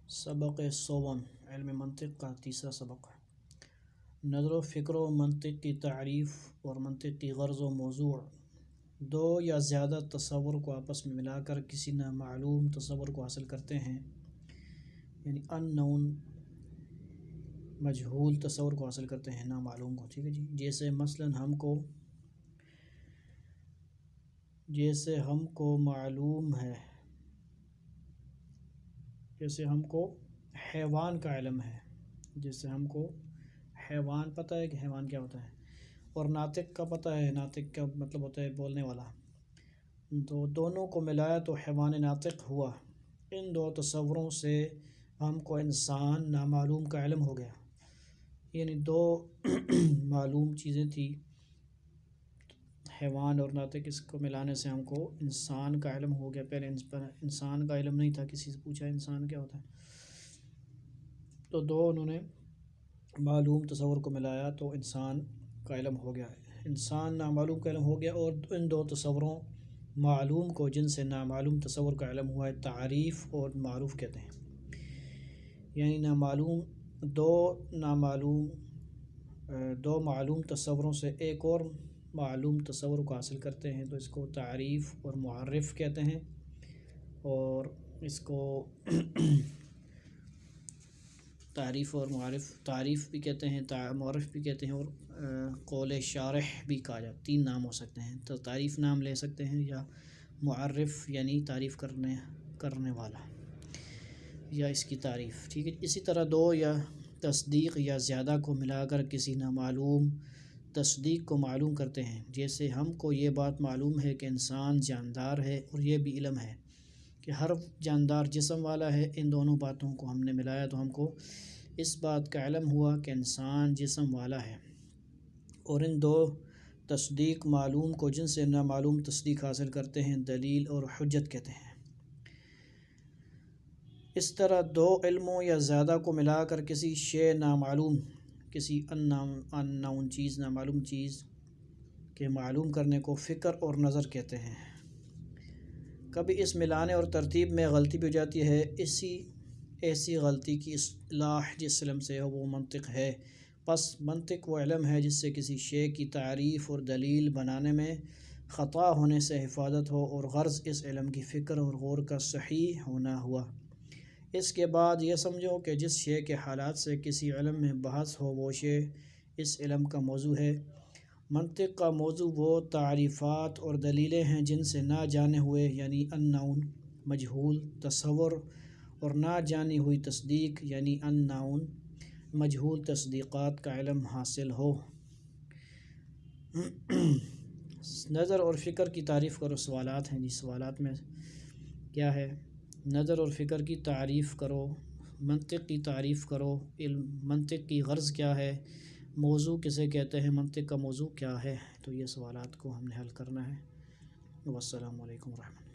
سبق سوم علم منطق کا تیسرا سبق ہے۔ نظر و فکر و منطق کی تعریف اور منطق کی غرض و موضوع دو یا زیادہ تصور کو آپس میں ملا کر کسی نامعلوم تصور کو حاصل کرتے ہیں، یعنی ان نون مجہول تصور کو حاصل کرتے ہیں، نامعلوم کو، ٹھیک ہے جی۔ جیسے مثلاً ہم کو معلوم ہے، جیسے ہم کو حیوان کا علم ہے، جیسے ہم کو حیوان پتہ ہے کہ حیوان کیا ہوتا ہے، اور ناطق کا پتہ ہے، ناطق کا مطلب ہوتا ہے بولنے والا، تو دونوں کو ملایا تو حیوان ناطق ہوا۔ ان دو تصوروں سے ہم کو انسان نامعلوم کا علم ہو گیا، یعنی دو معلوم چیزیں تھیں، حیوان اور ناطق، اس کو ملانے سے ہم کو انسان کا علم ہو گیا۔ پہلے انسان کا علم نہیں تھا، کسی سے پوچھا انسان کیا ہوتا ہے، تو دو انہوں نے معلوم تصور کو ملایا تو انسان کا علم ہو گیا، انسان نامعلوم کا علم ہو گیا۔ اور ان دو تصوروں معلوم کو جن سے نامعلوم تصور کا علم ہوا ہے تعریف اور معروف کہتے ہیں، یعنی دو معلوم تصوروں سے ایک اور معلوم تصور کو حاصل کرتے ہیں تو اس کو تعریف اور معرف کہتے ہیں، اور اس کو تعریف بھی کہتے ہیں، معرف بھی کہتے ہیں، اور قول شارح بھی کہا جاتا ہے۔ تین نام ہو سکتے ہیں، تو تعریف نام لے سکتے ہیں، یا معرف یعنی تعریف کرنے والا، یا اس کی تعریف، ٹھیک ہے۔ اسی طرح دو یا تصدیق یا زیادہ کو ملا کر کسی نامعلوم تصدیق کو معلوم کرتے ہیں، جیسے ہم کو یہ بات معلوم ہے کہ انسان جاندار ہے، اور یہ بھی علم ہے کہ ہر جاندار جسم والا ہے۔ ان دونوں باتوں کو ہم نے ملایا تو ہم کو اس بات کا علم ہوا کہ انسان جسم والا ہے، اور ان دو تصدیق معلوم کو جن سے نامعلوم تصدیق حاصل کرتے ہیں دلیل اور حجت کہتے ہیں۔ اس طرح دو علموں یا زیادہ کو ملا کر کسی شے نامعلوم، کسی ان چیز، نامعلوم چیز کے معلوم کرنے کو فکر اور نظر کہتے ہیں۔ کبھی اس ملانے اور ترتیب میں غلطی بھی ہو جاتی ہے، ایسی غلطی کی اصلاح جس علم سے ہو وہ منطق ہے۔ پس منطق وہ علم ہے جس سے کسی شے کی تعریف اور دلیل بنانے میں خطا ہونے سے حفاظت ہو، اور غرض اس علم کی فکر اور غور کا صحیح ہونا ہوا۔ اس کے بعد یہ سمجھو کہ جس شے کے حالات سے کسی علم میں بحث ہو وہ شے اس علم کا موضوع ہے۔ منطق کا موضوع وہ تعریفات اور دلیلیں ہیں جن سے نہ جانے ہوئے، یعنی ان نون مجہول تصور، اور نہ جانی ہوئی تصدیق، یعنی ان نون مجہول تصدیقات کا علم حاصل ہو۔ نظر اور فکر کی تعریف کرو۔ سوالات ہیں جی، سوالات میں کیا ہے؟ نظر اور فکر کی تعریف کرو، منطق کی تعریف کرو، منطق کی غرض کیا ہے، موضوع کسے کہتے ہیں، منطق کا موضوع کیا ہے، تو یہ سوالات کو ہم نے حل کرنا ہے۔ والسلام علیکم ورحمۃ اللہ۔